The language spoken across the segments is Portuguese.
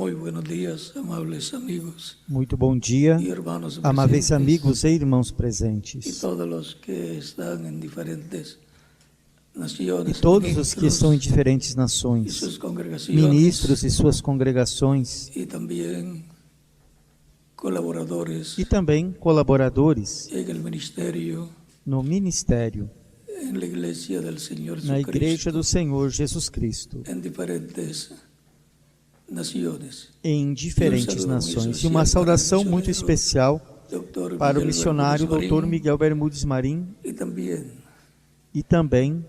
Muy buenos días, amables amigos Muito bom dia, y hermanos amáveis presentes, amigos e irmãos y presentes, todos los que están en diferentes e naciones, todos os que estão em ministros diferentes y nações, sus congregaciones, ministros e suas congregações, y también colaboradores e também colaboradores en el ministerio, no ministério, en la iglesia del Señor na Igreja Jesucristo, do Senhor Jesus Cristo, en diferentes naciones. em diferentes saludo nações. muito E uma especial para o saudação muito missionário especial Dr. para o Miguel missionário Bermúdez Dr. Marín, Miguel Bermúdez Marim y e também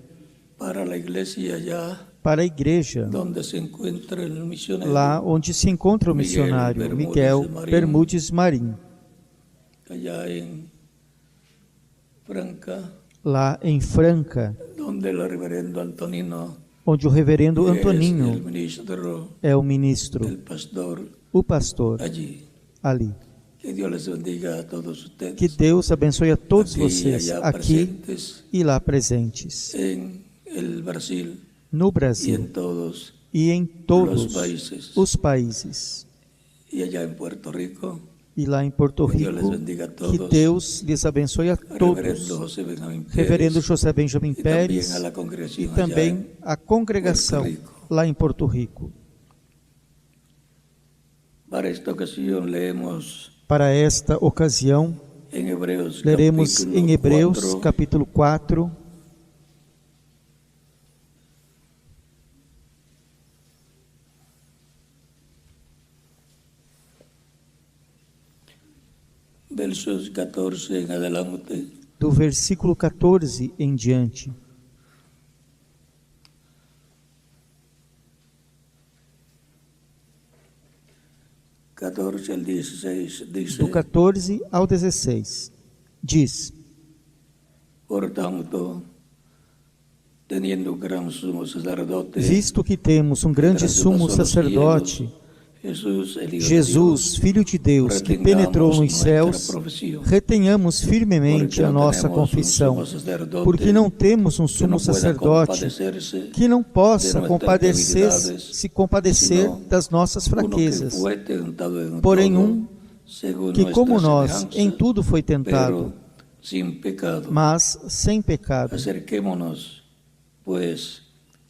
para la iglesia allá para a igreja, donde se encuentra el misionero, lá onde se encontra o missionário Miguel Bermúdez Marim, allá en Franca, lá em Franca, donde el reverendo Antonino onde o reverendo es el Antonino ministro, é o ministro, el pastor o pastor allí. ali. Que Dios les bendiga a todos ustedes. Que Deus abençoe a todos Aqui e vocês, allá aqui presentes e lá presentes, en el Brasil no y Brasil en todos e em todos los países, os países, y allá en Puerto Rico. e lá em Porto Que Dios les Rico. bendiga a Que todos. Deus lhes abençoe a Reverendo todos. José Benjamín Reverendo Pérez, José Benjamin y también Pérez a la congregación e allá também a congregação Puerto Rico. lá em Porto Rico. Para esta ocasión leemos Para esta ocasião, en Hebreos leremos capítulo em Hebreus 4, capítulo 4, versos 14 en adelante. do versículo 14 em diante. Al 16 dice: Do 14 ao 16, diz: Por tanto, teniendo un gran sumo sacerdote, Visto que temos um grande sumo sacerdote, Jesús, el Hijo de Jesus, Dios, Filho de Deus, que penetrou nos céus, retenhamos firmemente a nossa confissão, porque não temos um sumo sacerdote que não possa se compadecer das nossas fraquezas, porém que como nós em tudo foi tentado, mas sem pecado. Acerquémonos, pues,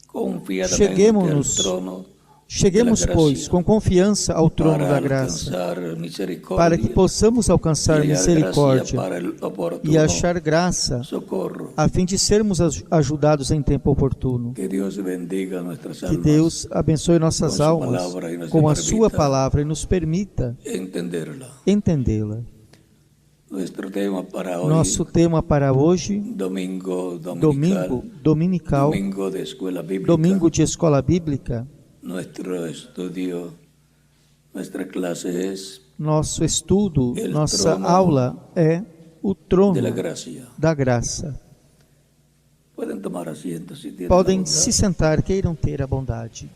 confiadamente Cheguemos-nos al trono Cheguemos, pois, com confiança ao trono da graça, para que possamos alcançar misericórdia e achar graça, a fim de sermos ajudados em tempo oportuno. Que Deus bendiga nossas almas. Que Deus abençoe nossas almas com a sua palavra e nos permita entendê-la. Nosso tema para hoje, domingo dominical, domingo de escola bíblica. Nosso estudo, nossa aula é o trono da graça. Podem se sentar, queiram ter a bondade.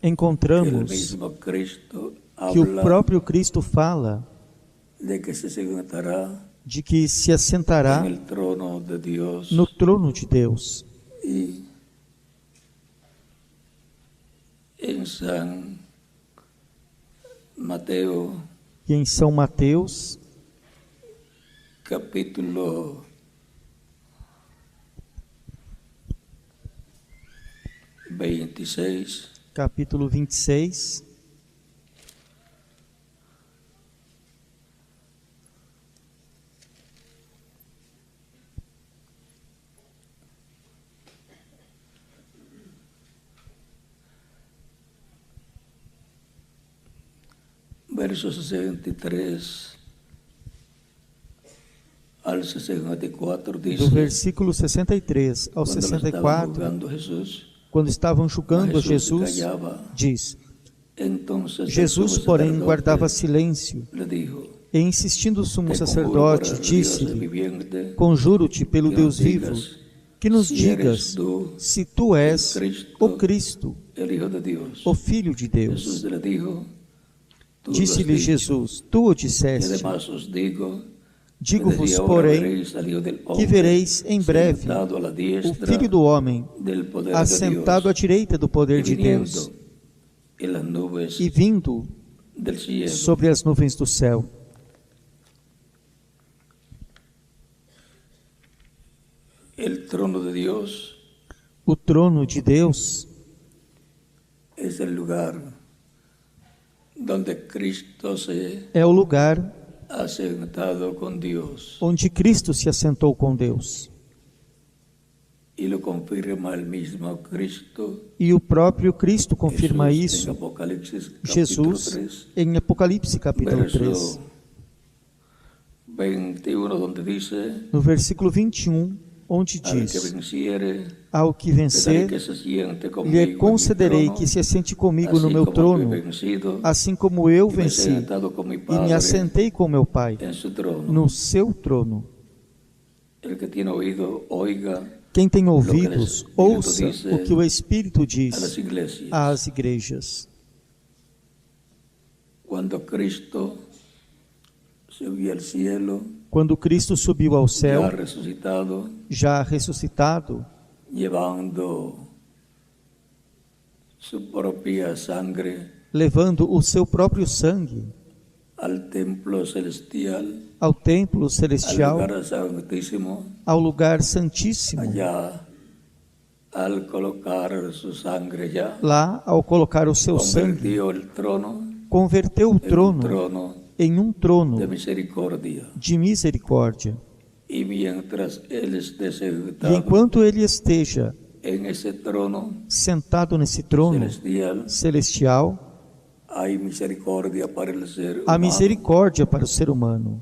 Encontramos que o próprio Cristo fala de que se assentará no trono de Deus. E em São Mateus, capítulo 26, capítulo 26, versos 63 al 64 dice: do versículo 63 ao 64, quando estavam julgando Jesus, diz: Jesus, porém, guardava silêncio, e insistindo o sumo sacerdote, disse-lhe: Conjuro-te pelo Deus vivo, que nos digas se tu és o Cristo, o Filho de Deus. Disse-lhe Jesus: Tu o Y disseste. además os digo, Digo-vos, desde ahora porém, veréis al Hijo del que Hombre vereis em breve sentado a la o diestra Filho do Homem del poder de assentado à Dios, direita do poder y de Deus viniendo en las nubes e vindo del cielo. sobre as nuvens do céu. El trono de Dios O trono de Deus es el lugar donde Cristo se é o lugar ha sentado con Dios, onde Cristo se assentou com Deus. y lo confirma el mismo Cristo. E o próprio Cristo confirma Jesús, isso. en Apocalipsis capítulo Jesus, 3, em Apocalipse capítulo 3, verso 21, donde dice: no versículo 21, onde al que diz: venciere, Ao que le daré vencer, que se siente conmigo lhe en mi concederei trono, que se assente comigo no así meu como yo he trono, vencido assim como eu y me he venci sentado con mi e me Padre assentei com meu Pai en su trono. no seu trono. El que tiene oído, oiga Quem tem lo que el ouvidos, Espíritu ouça dice o que o Espírito a las diz iglesias. às igrejas. Cuando Cristo subió al cielo, Quando Cristo subiu ao ya céu, resucitado, já ressuscitado, llevando su propia sangre levando o seu próprio sangue al templo celestial, ao templo al celestial, lugar santísimo, ao lugar santíssimo. allá, al colocar su sangre ya, Lá, ao colocar o seu sangue, convirtió el trono converteu o en un trono trono em um trono de misericordia. de misericórdia. Y mientras Él esté E sentado enquanto ele esteja en ese trono sentado nesse trono celestial, celestial, hay misericordia para el ser há humano, misericórdia para o ser humano,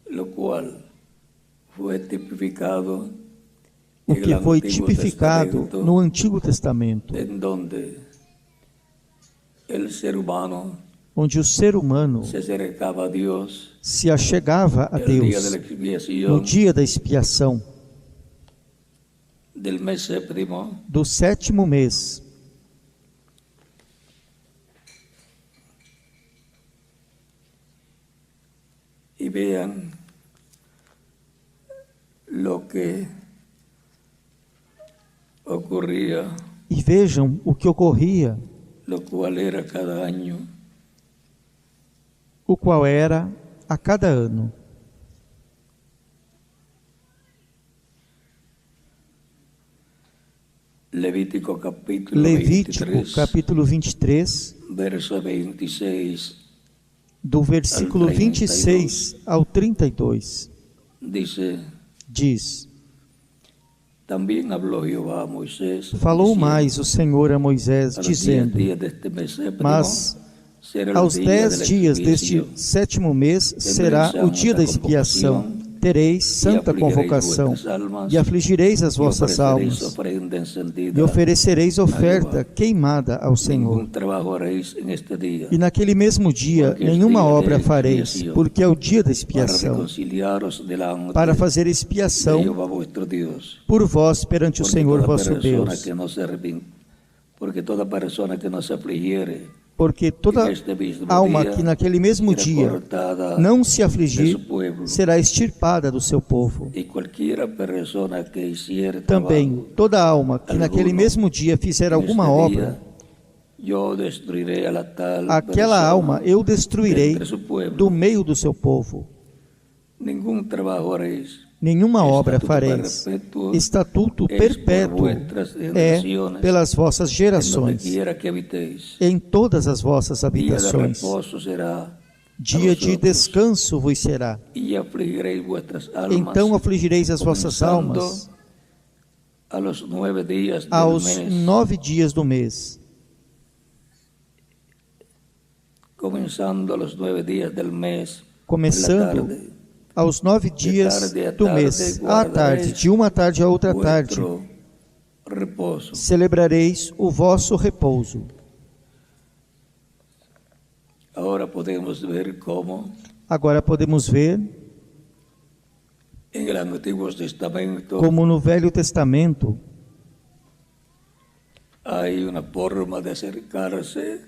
lo cual fue tipificado o en que el foi Antiguo tipificado Testamento, no Antigo Testamento, en donde el ser humano onde o ser humano se acercaba a Dios se achegava a el día de Deus la no expiación dia da expiação del mes séptimo, do sétimo mês. y vean lo que ocurría, E vejam o que ocorria, lo cual era cada año. o qual era a cada ano. Levítico capítulo Levítico 23, capítulo 23, verso 26, do versículo 26 ao 32, dice: diz: También habló Jehová a Moisés, Falou diciendo: mais o Senhor a Moisés, a los 10 dizendo: días deste mes séptimo, Mas será el aos día 10 de la dias deste expiación, sétimo mês será o dia da expiação. Tereis santa convocação e afligireis as vossas almas ofrenda encendida, e oferecereis oferta queimada ao Senhor. ningún trabajo haréis en este día, E naquele mesmo dia nenhuma obra fareis, porque é o dia da para expiação, reconciliaros delante para fazer de expiação Jehová vuestro Dios. por vós perante o Porque Senhor toda vosso persona Deus. que no se arrepin- porque toda persona que no se afligiere Porque toda en este mismo alma día que naquele mesmo será dia cortada não se de afligir, su pueblo. será extirpada do seu povo. Y cualquiera persona que hiciere Também trabajo toda alma que naquele alguno mesmo dia fizer en alguma este obra, día, yo destruiré a la tal aquela persona alma eu destruirei entre su pueblo. do meio do seu povo. Ningún trabajo haréis. Nenhuma obra Estatuto fareis. perpetuo Estatuto es por perpétuo vuestras é generaciones, pelas vossas en donde gerações, quiera que habitéis. em todas as vossas Día de habitações. reposo será Dia de vosotros, descanso vos será. y afligiréis vuestras almas, Então afligireis as vossas comenzando almas a los 9 días del aos mes, 9 dias do mês, comenzando a los 9 días del mes, começando en la tarde, aos 9 dias tarde a do tarde mês, à guardareis tarde, de uma tarde a outra tarde, vuestro reposo. celebrareis o vosso repouso. Ahora podemos ver cómo Agora podemos ver en el Antiguo Testamento como no Velho Testamento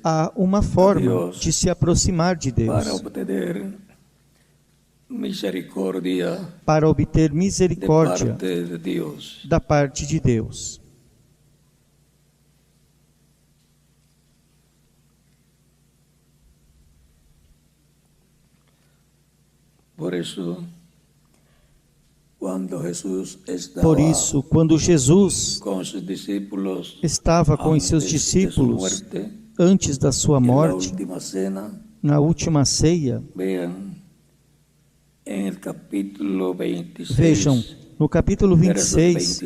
há uma forma de se aproximar de Deus para obter misericórdia da parte de Deus. Por isso, quando Jesus estava com os seus discípulos antes da sua morte, na última ceia, vejam, no capítulo 26,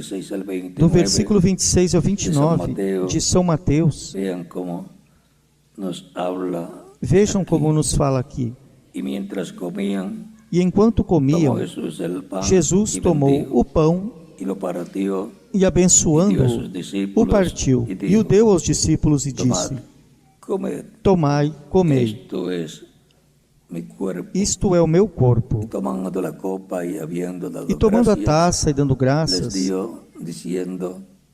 do versículo 26 ao 29 de São Mateus, vejam como nos fala aqui. E enquanto comiam, Jesus tomou o pão e, abençoando-o, o partiu e o deu aos discípulos e disse: Tomai, comei, isto é o meu corpo. E tomando a taça e dando graças,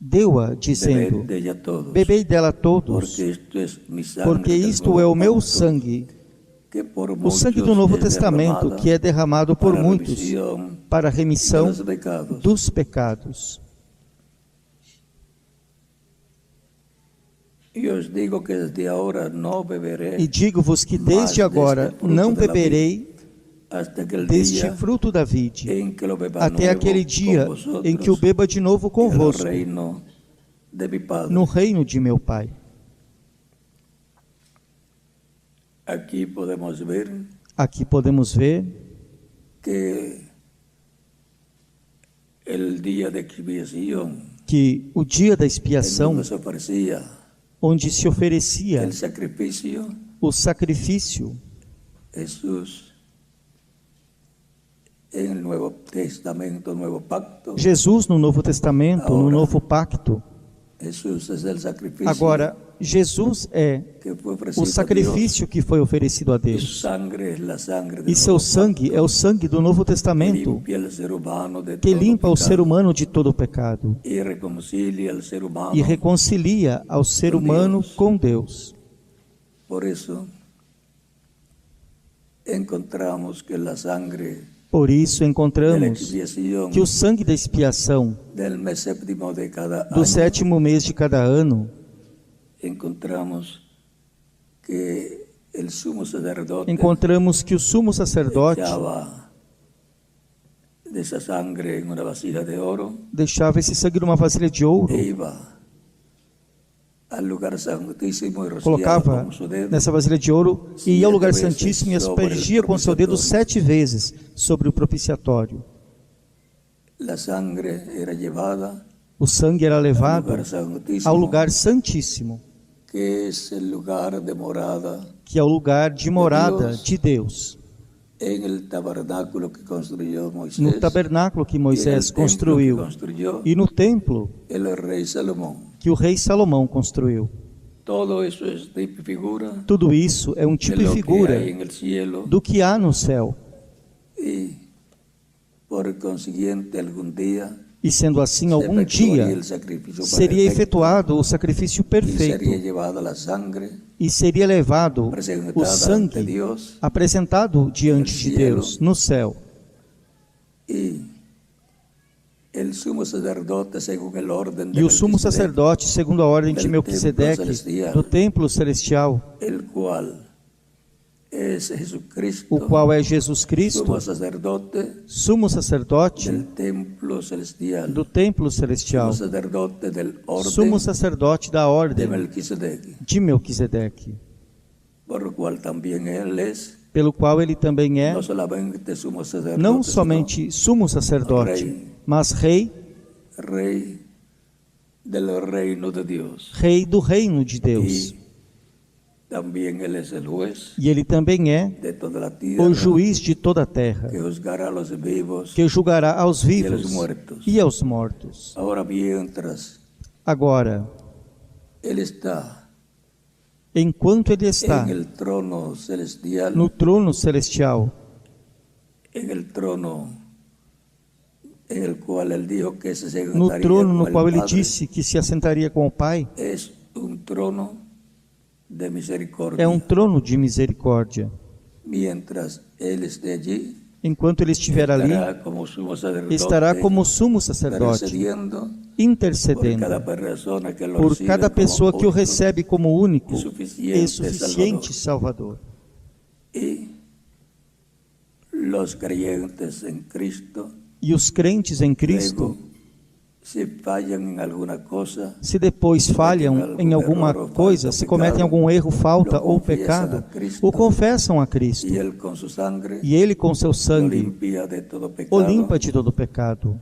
deu-a, dizendo: Bebei dela todos, porque isto é o meu sangue, o sangue do Novo Testamento, que é derramado por muitos para a remissão dos pecados. E digo-vos que desde agora não beberei deste fruto da vide, até aquele dia em que o beba de novo convosco, no reino de meu Pai. Aqui podemos ver que o dia da expiação, onde se oferecia o sacrifício, Jesus no Novo Testamento, no Novo Pacto. Agora, Jesus é o sacrifício que foi oferecido a Deus. E seu sangue é o sangue do Novo Testamento, que limpa o ser humano de todo o pecado e reconcilia ao ser humano com Deus. Por isso, encontramos que a sangre Por isso encontramos que o sangue da expiação do 7º mês de cada ano, encontramos que o sumo sacerdote deixava esse sangue numa vasilha de ouro, colocava nessa vasilha de ouro e ia ao lugar santíssimo e aspergia com seu dedo 7 vezes sobre o propiciatório. O sangue era levado ao lugar santíssimo, que é o lugar de morada de Deus. No tabernáculo que Moisés construiu e no templo que o rei Salomão construiu. Tudo isso é um tipo e figura do que há no céu. E sendo assim, algum dia seria efetuado o sacrifício perfeito e seria levado o sangue apresentado diante de Deus no céu. E o sumo sacerdote, segundo a ordem de Melquisedeque, do templo celestial, o qual é Jesus Cristo, sumo sacerdote do templo celestial, sumo sacerdote da ordem de Melquisedeque, pelo qual ele também é não somente sumo sacerdote, mas rei do reino de Deus. E ele também é o juiz de toda a terra, que julgará aos vivos e aos mortos. Agora, enquanto ele está no trono celestial, no trono no qual ele disse que se assentaria com o Pai, é um trono de misericórdia. Enquanto ele estiver ali, estará como sumo sacerdote, intercedendo por cada pessoa que o recebe como único e suficiente Salvador. E os crentes em Cristo, se depois falham em alguma coisa, se cometem algum erro, falta ou pecado, o confessam a Cristo. E Ele, com seu sangue, o limpa de todo pecado.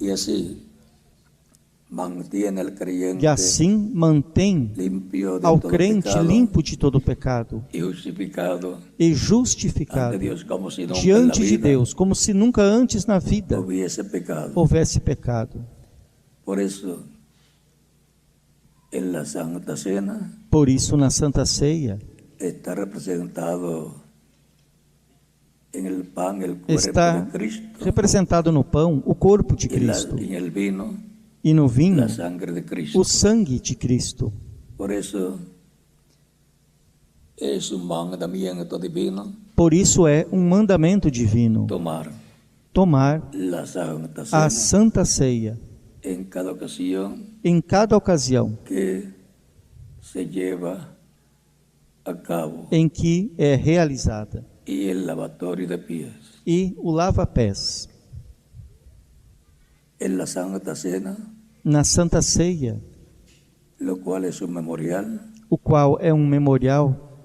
E assim mantém ao crente limpo de todo pecado e justificado diante de Deus, como se nunca antes na vida houvesse pecado. Por isso, na Santa Ceia, está representado no pão o corpo de Cristo e no vinho o sangue de Cristo. Por isso é um mandamento divino tomar a Santa Ceia em cada ocasião em que é realizada, e o lava-pés. Na Santa Ceia, o qual é um memorial,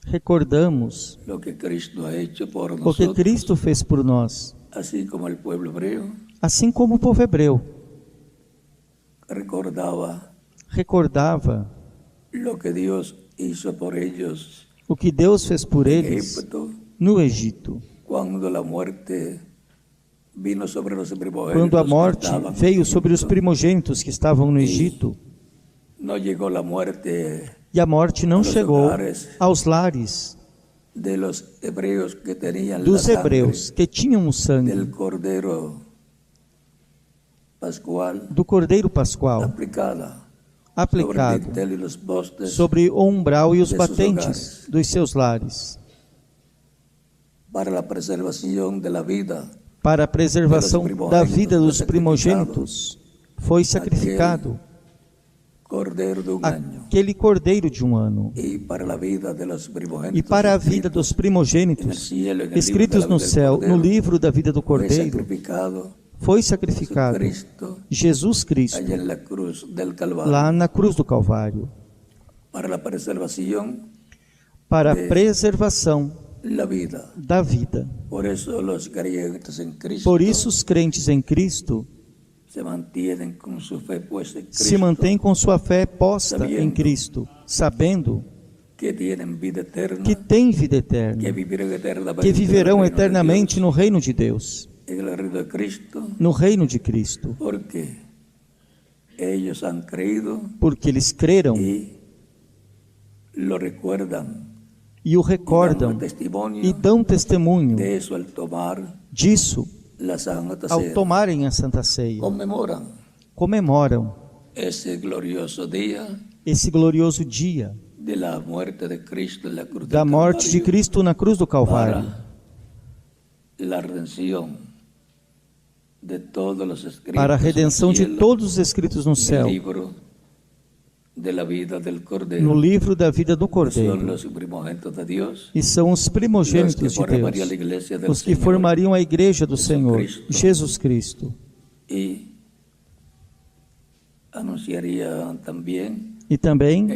recordamos o que Cristo fez por nós, assim como o povo hebreu recordava o que Deus fez por eles no Egito. Quando a morte veio sobre os primogênitos que estavam no Egito, e a morte não chegou aos lares dos hebreus que tinham o sangue do Cordeiro Pascual aplicado sobre o umbral e os batentes dos seus lares, para a preservação da vida dos primogênitos, foi sacrificado aquele cordeiro de um ano. E para a vida dos primogênitos, escritos no céu, no livro da vida do Cordeiro, foi sacrificado Jesus Cristo, lá na cruz do Calvário, para a preservação da vida. Por isso os crentes em Cristo se mantêm com sua fé posta em Cristo, sabendo que têm vida eterna, que viverão eternamente no reino de Deus, no reino de Cristo, porque eles creram e o recordam e dão testemunho disso ao tomarem a Santa Ceia. Comemoram esse glorioso dia da morte de Cristo na cruz do Calvário, para a redenção de todos os escritos no céu, no livro da vida do Cordeiro, e são os primogênitos de Deus, os que formariam a igreja do Senhor, Jesus Cristo. E também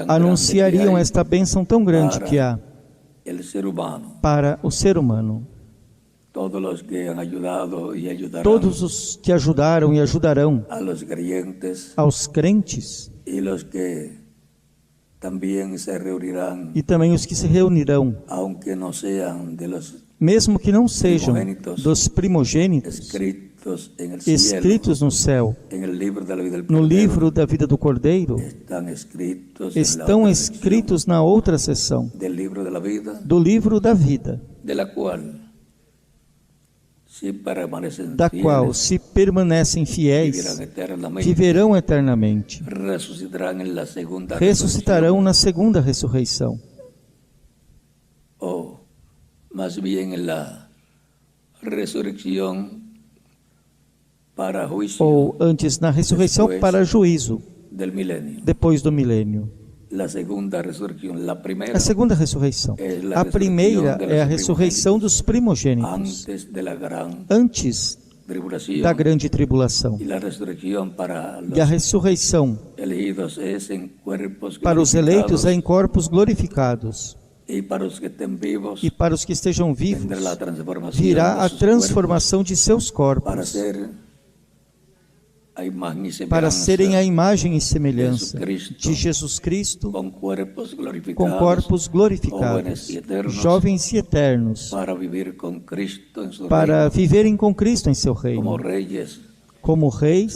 anunciariam esta bênção tão grande que há para o ser humano. Todos os que ajudaram e ajudarão aos crentes, e também os que se reunirão, mesmo que não sejam dos primogênitos, escritos no céu, no livro da vida do Cordeiro, estão escritos na outra seção do livro da vida, da qual, se permanecem fiéis, viverão eternamente. Ressuscitarão na segunda ressurreição. Ou, mais bem, na ressurreição para juízo. Ou antes, na ressurreição para juízo, depois do milênio. A segunda ressurreição. A primeira é a ressurreição dos primogênitos, antes da grande tribulação. E a ressurreição para os eleitos é em corpos glorificados. E para os que estejam vivos, virá a transformação de seus corpos, para serem a imagem e semelhança de Jesus Cristo, com corpos glorificados, jovens e eternos, para viverem com Cristo em seu reino, como reis,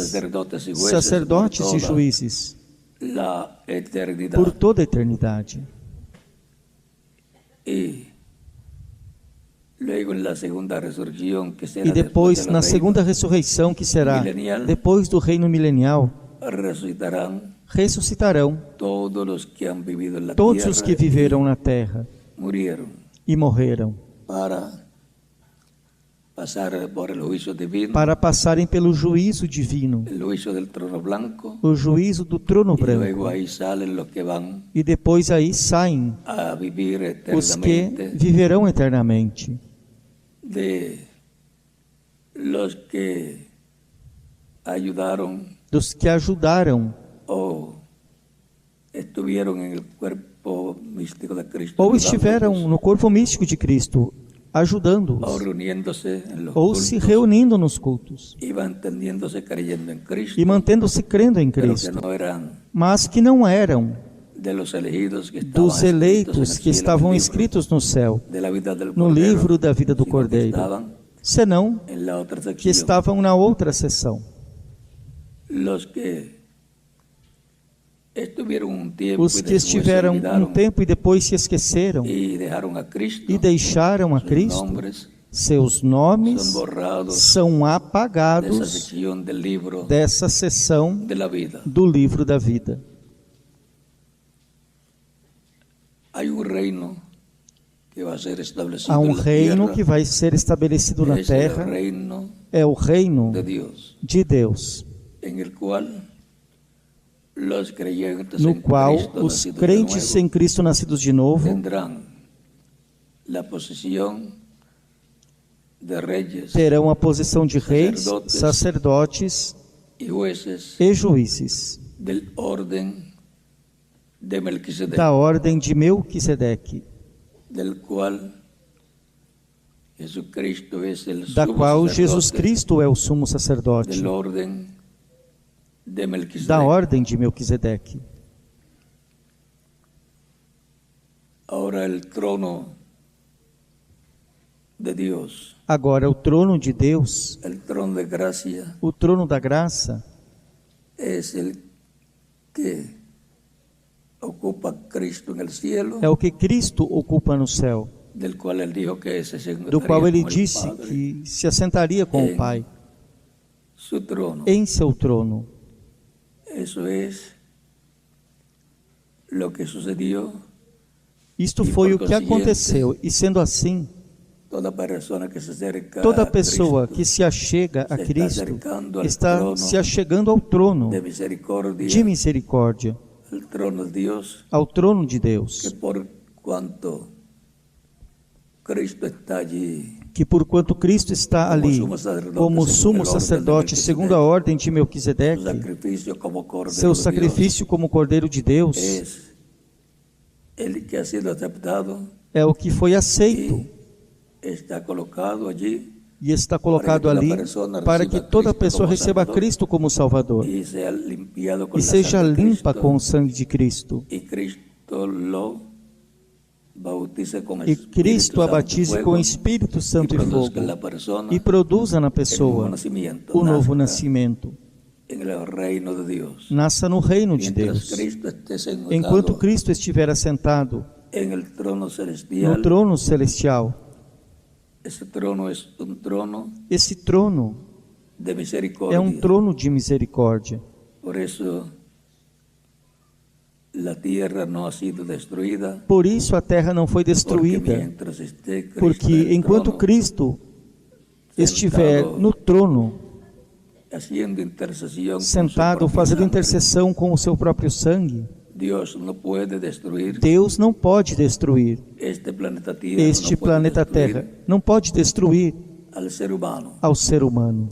sacerdotes e juízes, por toda a eternidade. E depois, na segunda ressurreição, que será depois do reino milenial, ressuscitarão todos os que viveram na terra e morreram, para passarem pelo juízo divino, o juízo do trono branco. E depois aí saem os que viverão eternamente. Dos que ajudaram ou estiveram no corpo místico de Cristo, ajudando-os, ou se reunindo nos cultos, e mantendo-se crendo em Cristo, mas que não eram dos eleitos que estavam escritos no céu, no livro da vida do Cordeiro, senão que estavam na outra seção. Os que estiveram um tempo e depois se esqueceram e deixaram a Cristo, seus nomes são apagados dessa seção do livro da vida. Há um reino que vai ser estabelecido na terra, é o reino de Deus, no qual os crentes em Cristo nascidos de novo terão a posição de reis, sacerdotes e juízes da ordem de Melquisedeque, da qual Jesus Cristo é o sumo sacerdote, da ordem de Melquisedeque. Agora o trono de Deus, o trono da graça, é o que Cristo ocupa no céu, do qual ele disse que se assentaria com o Pai em seu trono. Isto foi o que aconteceu, e sendo assim, toda pessoa que se achega a Cristo está se achegando ao trono de misericórdia, ao trono de Deus, que porquanto Cristo está ali como sumo sacerdote segundo a ordem de Melquisedeque, seu sacrifício como Cordeiro de Deus é o que foi aceito e está colocado ali para que toda pessoa receba Cristo como Salvador e seja limpa com o sangue de Cristo. E Cristo a batize com o Espírito Santo e fogo e produza na pessoa o novo nascimento. Nasça no reino de Deus. Enquanto Cristo estiver assentado no trono celestial, Esse trono é um trono de misericórdia. Por isso a terra não foi destruída, porque enquanto Cristo estiver no trono, sentado, fazendo intercessão com o seu próprio sangue, Deus não pode destruir este planeta Terra, não pode destruir ao ser humano.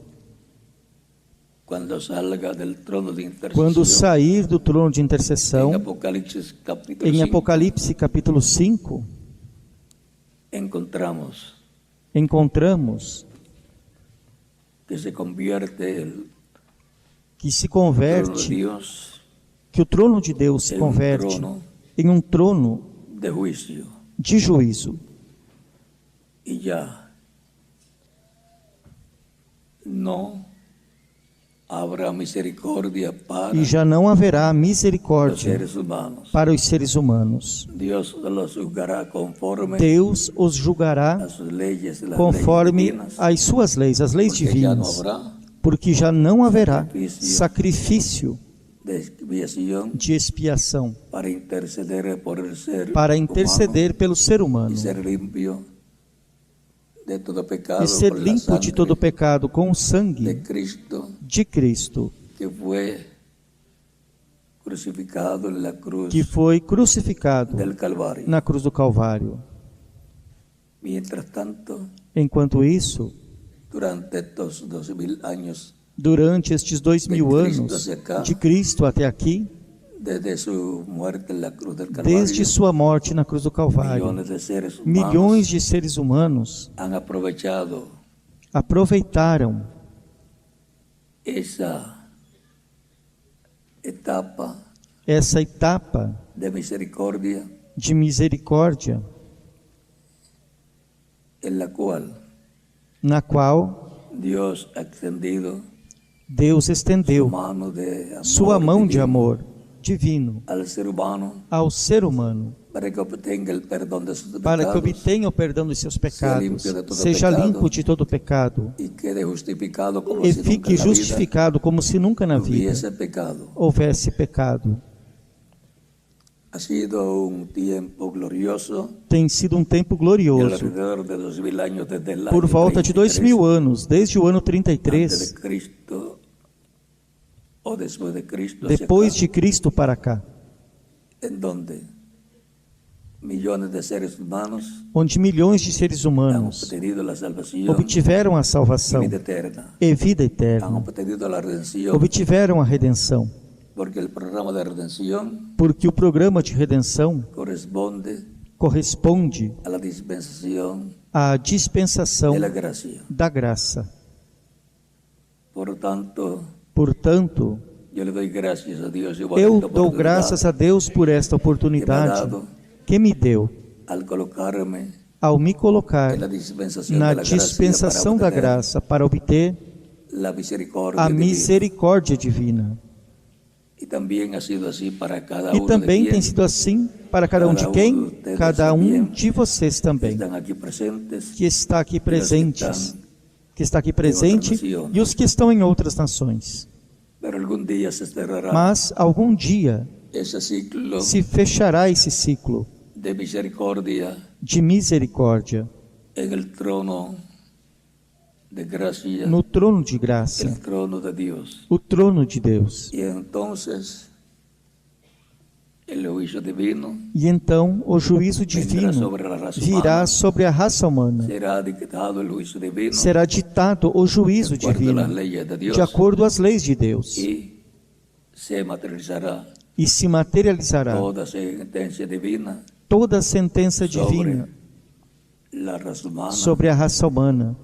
Quando sair do trono de intercessão, em Apocalipse capítulo 5, encontramos que se converte, que o trono de Deus se converte em um trono de juízo. E já não haverá misericórdia para os seres humanos. Deus os julgará conforme as suas leis, as leis divinas, porque já não haverá sacrifício de expiação para interceder pelo ser humano e ser limpo de todo pecado com o sangue de Cristo, que foi crucificado na cruz do Calvário. Enquanto isso, durante estes 2000 anos de Cristo até aqui, desde sua morte na cruz do Calvário, milhões de seres humanos aproveitaram essa etapa de misericórdia, na qual Deus estendeu sua mão de amor divino ao ser humano, para que obtenha o perdão dos seus pecados, seja limpo de todo pecado e fique justificado como se nunca na vida houvesse pecado. Tem sido um tempo glorioso, por volta de 2000 anos, desde o ano 33, depois de Cristo para cá, onde milhões de seres humanos obtiveram a salvação e vida eterna, obtiveram a redenção, porque o programa de redenção corresponde à dispensação da graça. Portanto, eu dou graças a Deus por esta oportunidade que me deu ao me colocar na dispensação da graça para obter a misericórdia divina. E também tem sido assim para cada um de quem? Cada um de vocês também, que está aqui presente, e os que estão em outras nações. Mas algum dia se fechará esse ciclo de misericórdia no trono de graça, o trono de Deus. E então o juízo divino virá sobre a raça humana. Será ditado o juízo divino de acordo às leis de Deus. E se materializará toda a sentença divina sobre a raça humana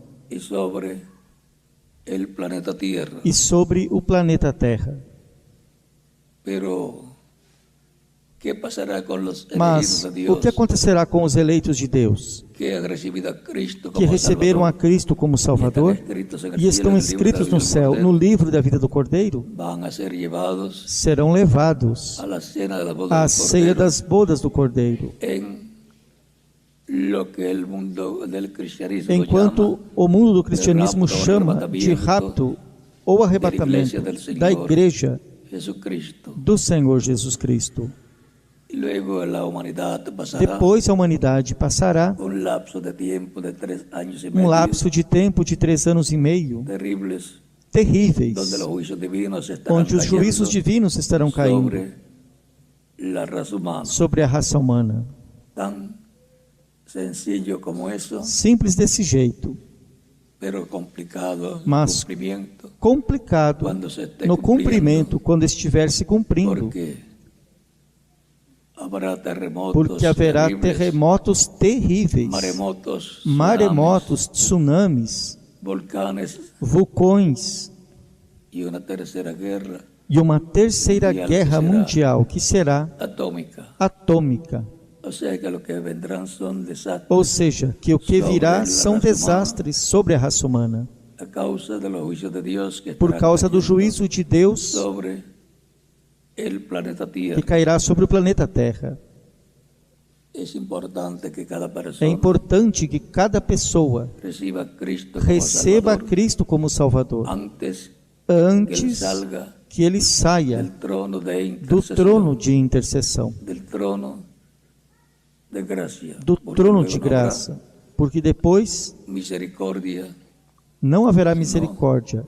e sobre o planeta Terra. Mas o que acontecerá com os eleitos de Deus, que receberam a Cristo como Salvador e estão escritos no céu, no livro da vida do Cordeiro? Serão levados à ceia das bodas do Cordeiro, enquanto o mundo do cristianismo chama de rapto ou arrebatamento da Igreja do Senhor Jesus Cristo. Depois a humanidade passará um lapso de tempo de 3 anos e meio terríveis, onde os juízos divinos estarão caindo sobre a raça humana. Simples desse jeito, mas complicado no cumprimento, quando estiver se cumprindo, porque haverá terremotos terríveis, maremotos, tsunamis, vulcões e uma terceira guerra mundial que será atômica. Ou seja, que o que virá são desastres sobre a raça humana, por causa do juízo de Deus que cairá sobre o planeta Terra. É importante que cada pessoa receba Cristo como Salvador antes que ele saia do trono de intercessão, do trono de graça, porque depois não haverá misericórdia,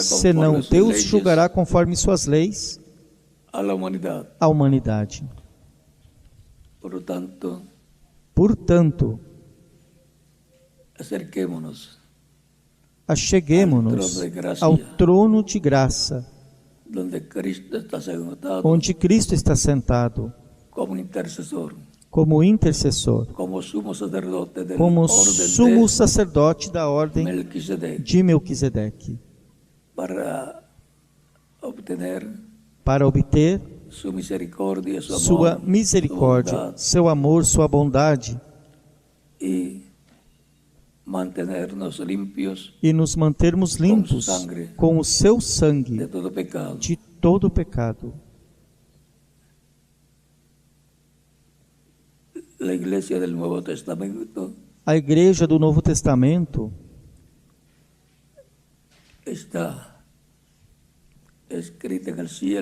senão Deus julgará conforme suas leis a humanidade. Portanto, acheguemo-nos ao trono de graça, onde Cristo está sentado como intercessor, como sumo sacerdote da ordem de Melquisedeque, para obter sua misericórdia, seu amor, sua bondade, e nos mantermos limpos com o seu sangue de todo pecado. A Igreja do Novo Testamento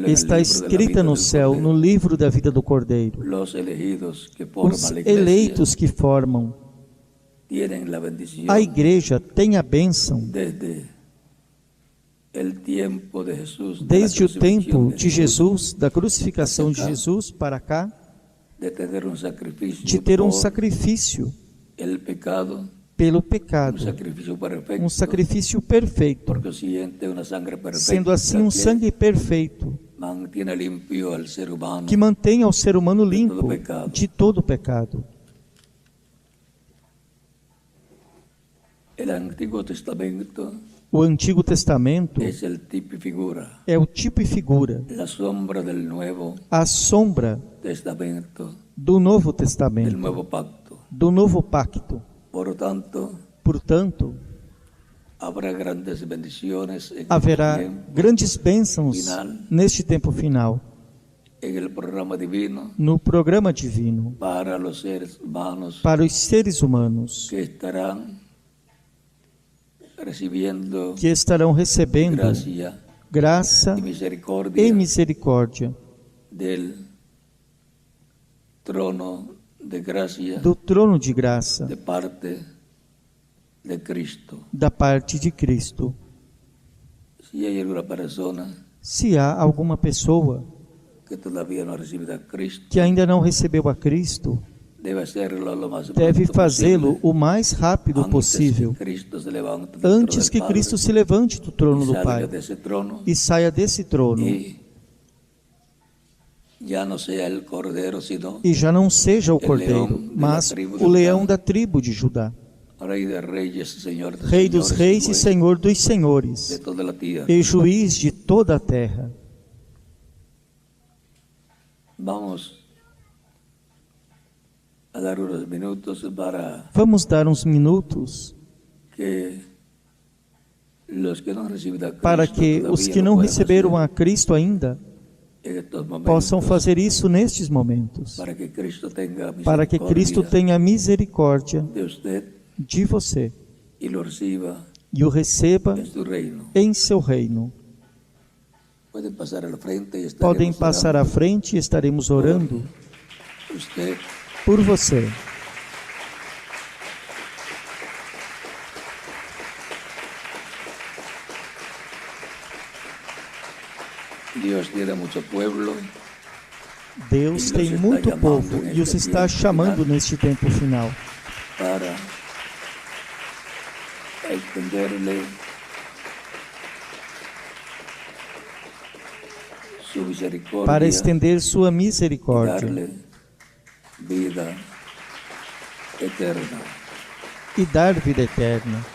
está escrita no céu, no livro da vida do Cordeiro. Os eleitos que formam a Igreja têm a bênção desde o tempo de Jesus, da crucificação de Jesus para cá, de ter um sacrifício pelo pecado, um sacrifício perfeito, sendo assim um sangue perfeito, que mantenha o ser humano limpo de todo pecado. O Antigo Testamento é o tipo e figura, a sombra do Novo Testamento, do Novo Pacto. Portanto, haverá grandes bênçãos neste tempo final, no programa divino, para os seres humanos que estarão recebendo graça e misericórdia do trono de graça da parte de Cristo. Se há alguma pessoa que ainda não recebeu a Cristo, deve fazê-lo o mais rápido possível, antes que Cristo se levante do trono do Pai e saia desse trono, e já não seja o Cordeiro, mas o leão da tribo de Judá, Rei dos reis e Senhor dos senhores, e juiz de toda a terra. Vamos dar uns minutos para que os que não receberam a Cristo ainda possam fazer isso nestes momentos, para que Cristo tenha misericórdia de você e o receba em seu reino. Podem passar à frente e estaremos orando por você. Deus tem muito povo e os está chamando neste tempo final para estender sua misericórdia e dar vida eterna.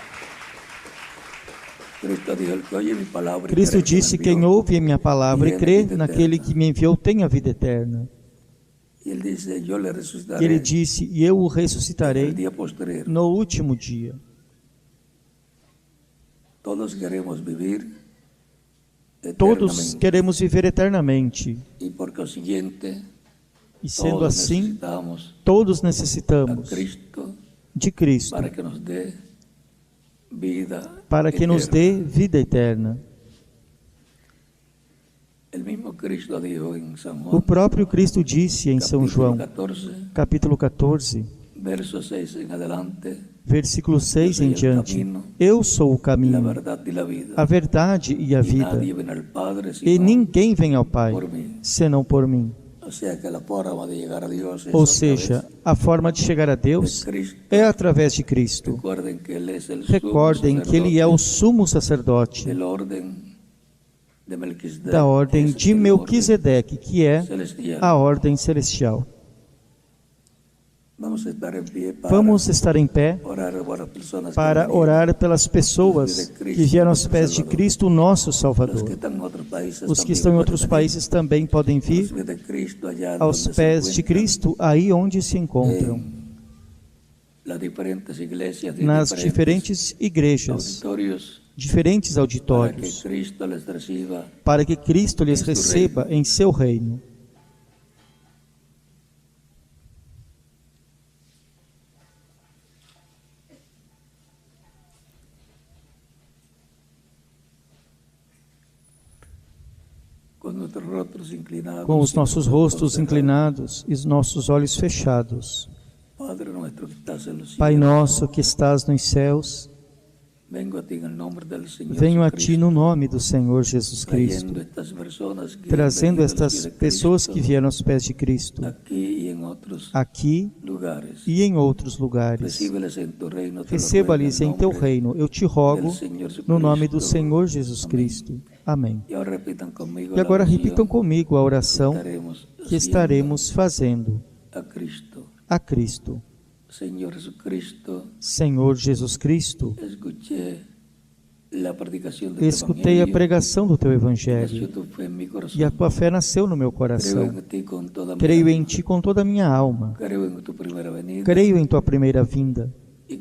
Cristo disse: quem ouve a minha palavra e crê naquele que me enviou tem a vida eterna. E ele disse: e eu o ressuscitarei no último dia. Todos queremos viver eternamente. E sendo assim, todos necessitamos de Cristo para que nos dê vida eterna. O próprio Cristo disse em São João, capítulo 14, versículo 6 em diante: eu sou o caminho, a verdade e a vida, e ninguém vem ao Pai senão por mim. Ou seja, a forma de chegar a Deus é através de Cristo. Recordem que Ele é o sumo sacerdote da ordem de Melquisedeque, que é a ordem celestial. Vamos estar em pé para orar pelas pessoas que vieram aos pés de Cristo, nosso Salvador. Os que estão em outros países também podem vir aos pés de Cristo, aí onde se encontram. Nas diferentes igrejas, diferentes auditórios, para que Cristo lhes receba em seu reino. Com os nossos rostos inclinados e os nossos olhos fechados. Pai nosso que estás nos céus, venho a Ti no nome do Senhor Jesus Cristo, trazendo estas pessoas que vieram aos pés de Cristo, aqui e em outros lugares. Receba-lhes em Teu reino, eu te rogo, no nome do Senhor Jesus Cristo. Amém. E agora repitam comigo a oração que estaremos fazendo a Cristo. Senhor Jesus Cristo, escutei a pregação do Teu Evangelho e a Tua fé nasceu no meu coração. Creio em Ti com toda a minha alma. Creio em Tua primeira vinda. E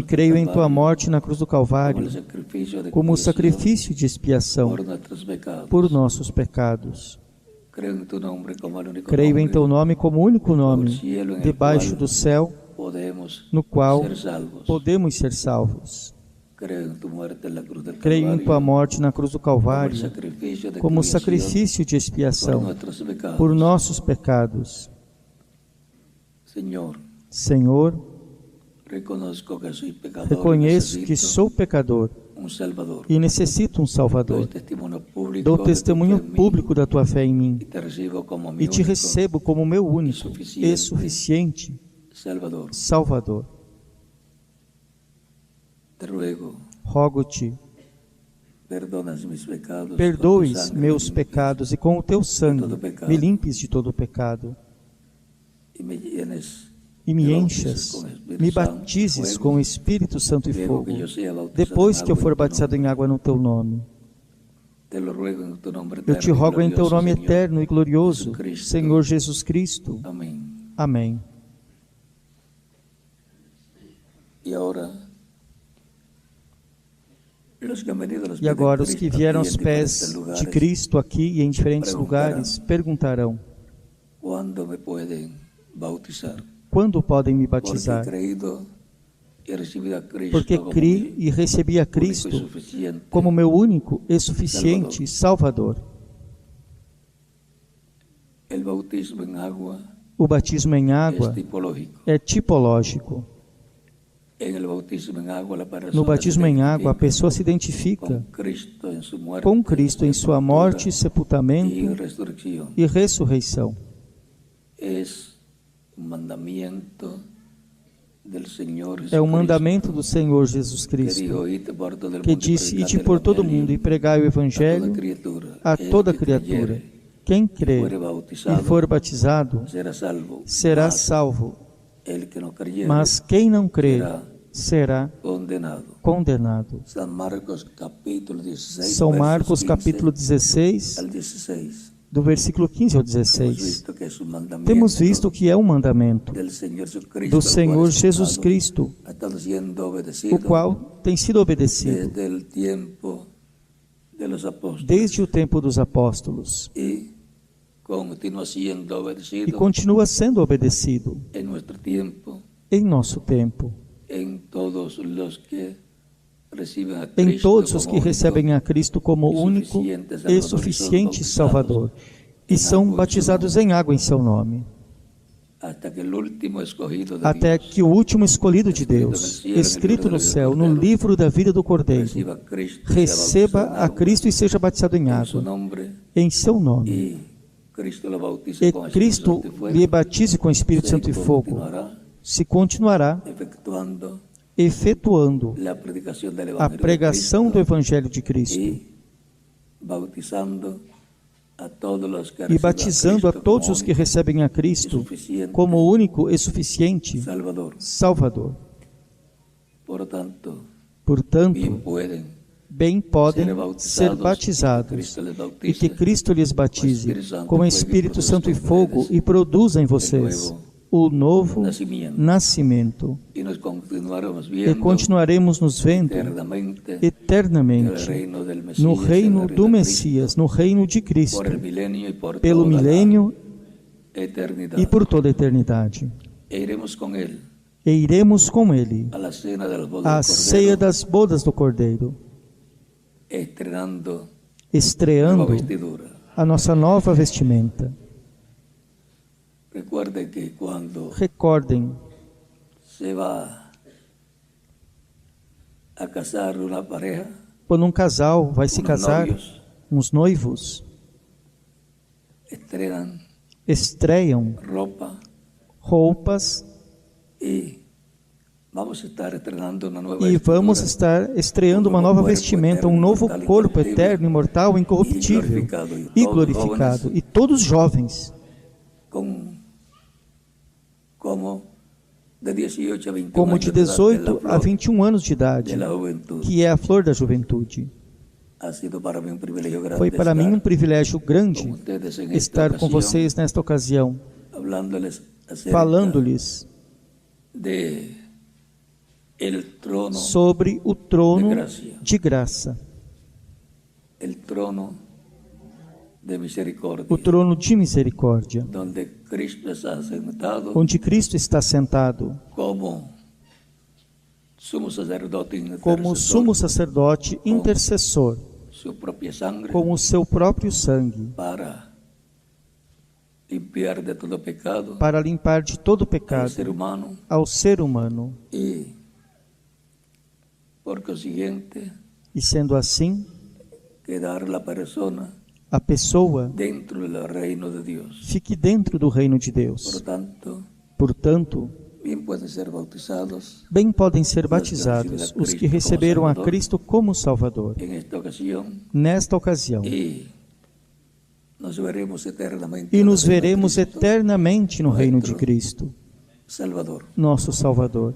creio em Tua morte na cruz do Calvário como sacrifício de expiação por nossos pecados. Creio em Teu nome como único nome debaixo do céu, no qual podemos ser salvos. Creio em Tua morte na cruz do Calvário como sacrifício de expiação por nossos pecados. Senhor, reconheço que sou pecador e necessito um Salvador. Dou testemunho público da Tua fé em mim e Te recebo como meu único e suficiente Salvador. Rogo-Te, perdoes meus pecados e com o Teu sangue me limpes de todo pecado. E me enchas, me batizes com o Espírito Santo e fogo, depois que eu for batizado em água no Teu nome. Eu Te rogo em Teu nome eterno e glorioso, Senhor Jesus Cristo. Amém. E agora os que vieram aos pés de Cristo aqui e em diferentes lugares perguntarão: quando podem me batizar? Porque criei e recebi a Cristo como meu único e suficiente Salvador. O batismo em água é tipológico. No batismo em água, a pessoa se identifica com Cristo em sua morte, sepultamento e ressurreição. É um mandamento do Senhor Jesus Cristo, que disse: ide por todo o mundo e pregai o Evangelho a toda criatura. Quem crê e for batizado será salvo, mas quem não crê será condenado. São Marcos capítulo 16, do versículo 15 ao 16. Temos visto que é um mandamento do Senhor Jesus Cristo, o qual tem sido obedecido desde o tempo dos apóstolos e continua sendo obedecido em nosso tempo. Em todos os que recebem a Cristo como único e suficiente Salvador e são batizados em água em seu nome, até que o último escolhido de Deus, escrito no céu, no livro da vida do Cordeiro, receba a Cristo e seja batizado em água em seu nome, e Cristo lhe batize com o Espírito Santo e fogo. Se continuará efetuando a pregação do Evangelho de Cristo e batizando a todos os que recebem a Cristo como único e suficiente Salvador. Portanto, bem podem ser batizados e que Cristo lhes batize com o Espírito Santo e fogo e produza em vocês o novo nascimento, e continuaremos nos vendo eternamente no reino do Messias, no reino de Cristo, pelo milênio e por toda a eternidade. E iremos com Ele à ceia das bodas do Cordeiro, estreando a nossa nova vestimenta. Recordem, quando um casal vai se casar, uns noivos estreiam roupas e vamos estar estreando uma nova vestimenta, um novo corpo eterno, imortal, incorruptível e glorificado, e todos jovens, como de 18 a 21 anos de idade, que é a flor da juventude. Foi para mim um privilégio grande estar com vocês nesta ocasião, falando-lhes sobre o trono de graça, o trono de misericórdia, onde Cristo está sentado como sumo sacerdote intercessor, com o seu próprio sangue, para limpar de todo pecado ao ser humano. E sendo assim, a pessoa fique dentro do reino de Deus. Portanto, bem podem ser batizados os que receberam a Cristo como Salvador. Nesta ocasião, e nos veremos eternamente no reino de Cristo, nosso Salvador.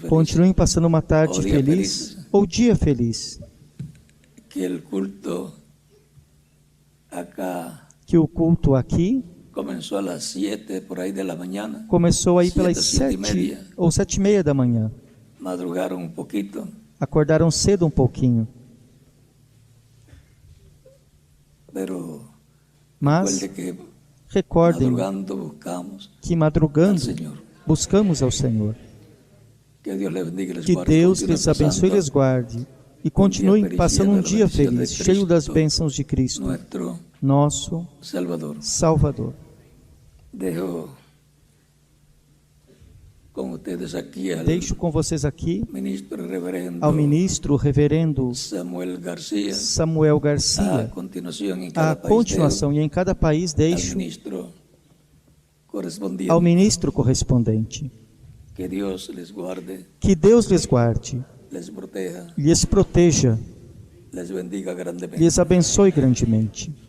Continuem passando uma tarde feliz ou dia feliz. Que o culto aqui começou aí pelas 7 ou 7:30 da manhã. Acordaram cedo um pouquinho. Mas recordem que madrugando buscamos ao Senhor. Que Deus lhes abençoe e lhes guarde e continuem passando um dia feliz, cheio das bênçãos de Cristo, nosso Salvador. Deixo com vocês aqui ao ministro reverendo Samuel Garcia. A continuação, e em cada país deixo ao ministro correspondente. Que Deus lhes guarde, lhes proteja, lhes abençoe grandemente.